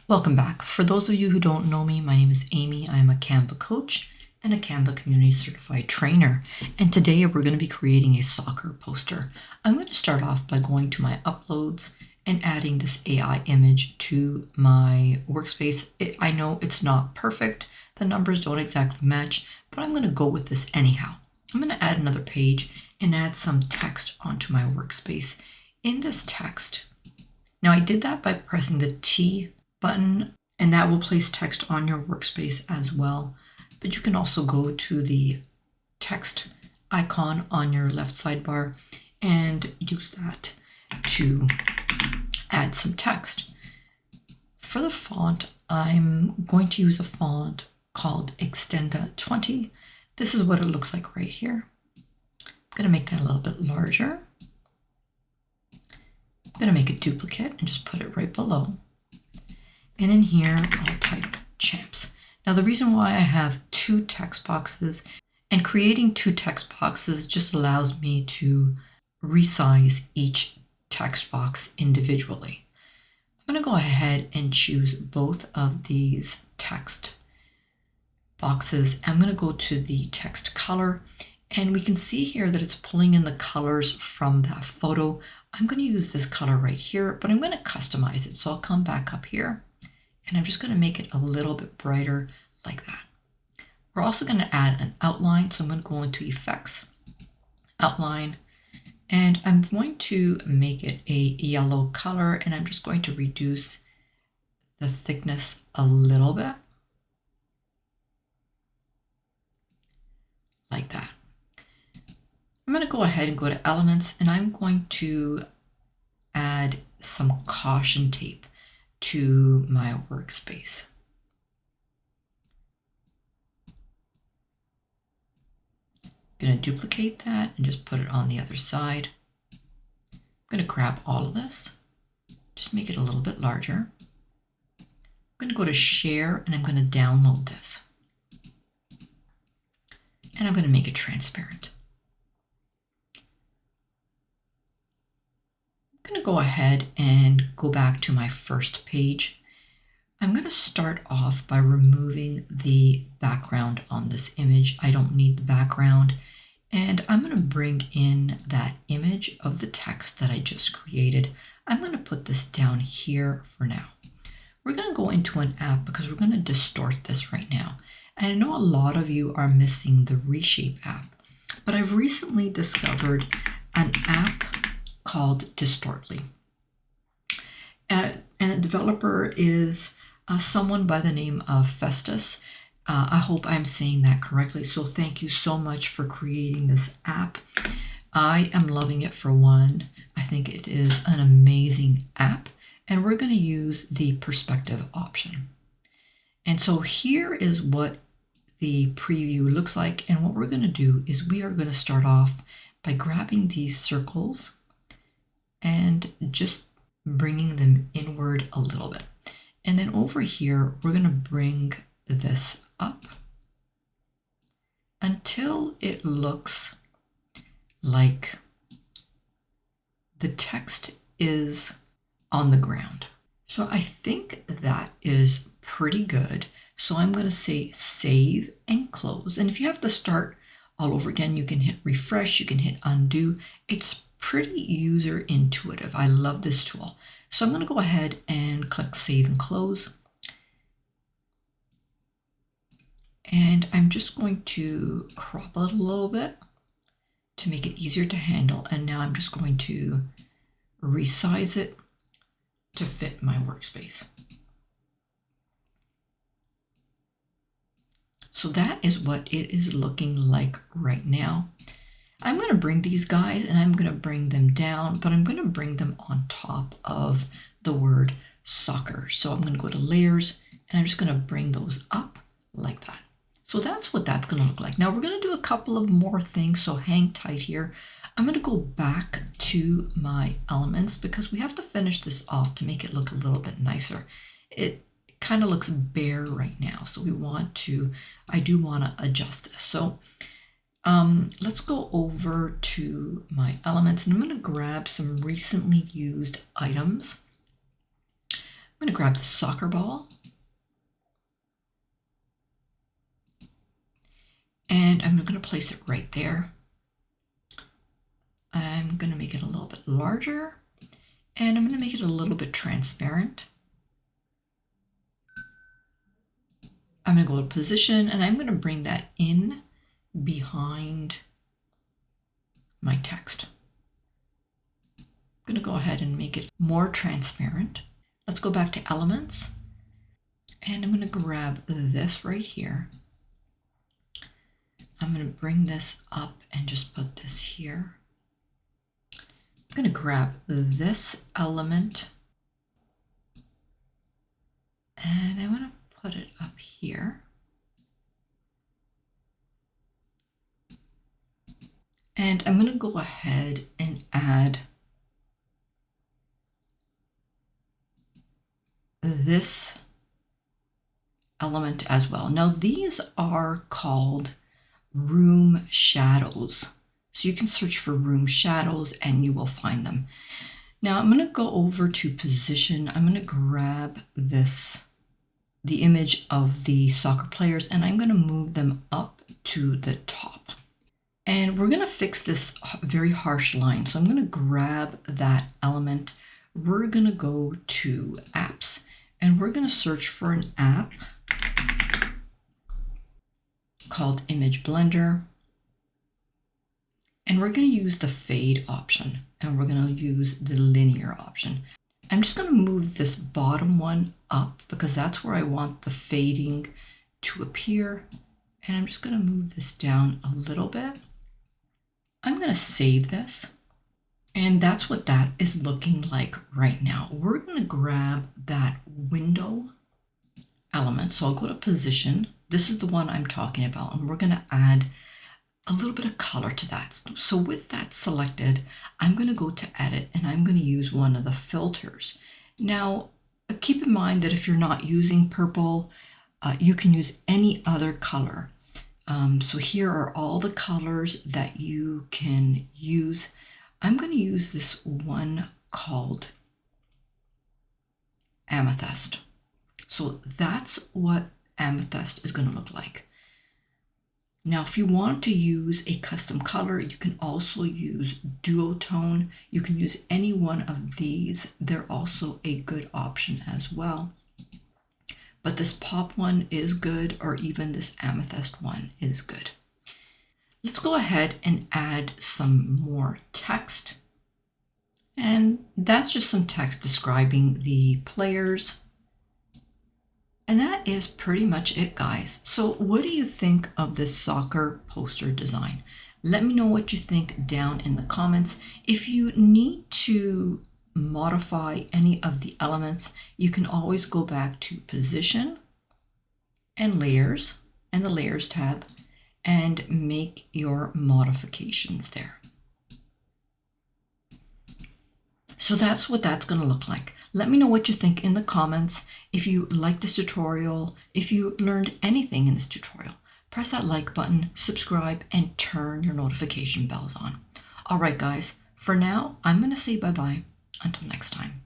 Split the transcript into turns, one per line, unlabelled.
Welcome back. For those of you who don't know me, my name is Amy. I am a Canva coach and a Canva community certified trainer. And today we're going to be creating a soccer poster. I'm going to start off by going to my uploads and adding this AI image to my workspace. I know it's not perfect. The numbers don't exactly match, but I'm going to go with this anyhow. I'm going to add another page and add some text onto my workspace. In this text, now I did that by pressing the T button, and that will place text on your workspace as well. But you can also go to the text icon on your left sidebar and use that to add some text. For the font, I'm going to use a font called Extenda 20. This is what it looks like right here. I'm going to make that a little bit larger. I'm going to make a duplicate and just put it right below. And in here, I'll type champs. Now, the reason why I have two text boxes, and creating two text boxes just allows me to resize each text box individually. I'm going to go ahead and choose both of these text boxes. I'm going to go to the text color, and we can see here that it's pulling in the colors from that photo. I'm going to use this color right here, but I'm going to customize it. So I'll come back up here, and I'm just going to make it a little bit brighter like that. We're also going to add an outline. So I'm going to go into Effects, Outline, and I'm going to make it a yellow color, and I'm just going to reduce the thickness a little bit. Like that. I'm going to go ahead and go to Elements, and I'm going to add some caution tape to my workspace. I'm going to duplicate that and just put it on the other side. I'm going to grab all of this, just make it a little bit larger. I'm going to go to Share, and I'm going to download this. And I'm going to make it transparent. I'm going to go ahead and go back to my first page. I'm going to start off by removing the background on this image. I don't need the background. And I'm going to bring in that image of the text that I just created. I'm going to put this down here for now. We're going to go into an app because we're going to distort this right now. And I know a lot of you are missing the Reshape app, but I've recently discovered an app called Distortly. And the developer is someone by the name of Festus. I hope I'm saying that correctly. So thank you so much for creating this app. I am loving it for one. I think it is an amazing app, and we're going to use the perspective option. And so here is what the preview looks like. And what we're going to do is we are going to start off by grabbing these circles and just bringing them inward a little bit. And then over here, we're going to bring this up until it looks like the text is on the ground. So I think that is pretty good. So I'm going to say save and close. And if you have to start all over again, you can hit refresh, you can hit undo. It's pretty user intuitive. I love this tool. So I'm going to go ahead and click save and close. And I'm just going to crop it a little bit to make it easier to handle. And now I'm just going to resize it to fit my workspace. So that is what it is looking like right now. I'm going to bring these guys and I'm going to bring them down, but I'm going to bring them on top of the word soccer. So I'm going to go to layers and I'm just going to bring those up like that. So that's what that's going to look like. Now we're going to do a couple of more things, so hang tight here. I'm going to go back to my elements because we have to finish this off to make it look a little bit nicer. It kind of looks bare right now, so I do want to adjust this. So let's go over to my elements, and I'm going to grab some recently used items. I'm going to grab the soccer ball. And I'm going to place it right there. I'm going to make it a little bit larger. And I'm going to make it a little bit transparent. I'm going to go to position and I'm going to bring that in behind my text. I'm going to go ahead and make it more transparent. Let's go back to elements. And I'm going to grab this right here. I'm going to bring this up and just put this here. I'm going to grab this element and I'm going to put it up here. And I'm going to go ahead and add this element as well. Now these are called room shadows. So you can search for room shadows and you will find them. Now I'm going to go over to position. I'm going to grab the image of the soccer players, and I'm going to move them up to the top. And we're going to fix this very harsh line. So I'm going to grab that element. We're going to go to apps and we're going to search for an app called Image Blender. And we're going to use the fade option and we're going to use the linear option. I'm just going to move this bottom one up because that's where I want the fading to appear. And I'm just going to move this down a little bit. I'm going to save this. And that's what that is looking like right now. We're going to grab that window element. So I'll go to position. This is the one I'm talking about. And we're going to add a little bit of color to that. So with that selected, I'm going to go to edit and I'm going to use one of the filters. Now, keep in mind that if you're not using purple, you can use any other color. So here are all the colors that you can use. I'm going to use this one called Amethyst. So that's what Amethyst is going to look like. Now, if you want to use a custom color, you can also use duotone. You can use any one of these. They're also a good option as well. But this pop one is good, or even this amethyst one is good. Let's go ahead and add some more text. And that's just some text describing the players. And that is pretty much it, guys. So what do you think of this soccer poster design? Let me know what you think down in the comments. If you need to modify any of the elements, you can always go back to position and layers and the layers tab and make your modifications there. So that's what that's going to look like. Let me know what you think in the comments. If you like this tutorial, if you learned anything in this tutorial, press that like button, subscribe, and turn your notification bells on. All right, guys, for now, I'm going to say bye-bye until next time.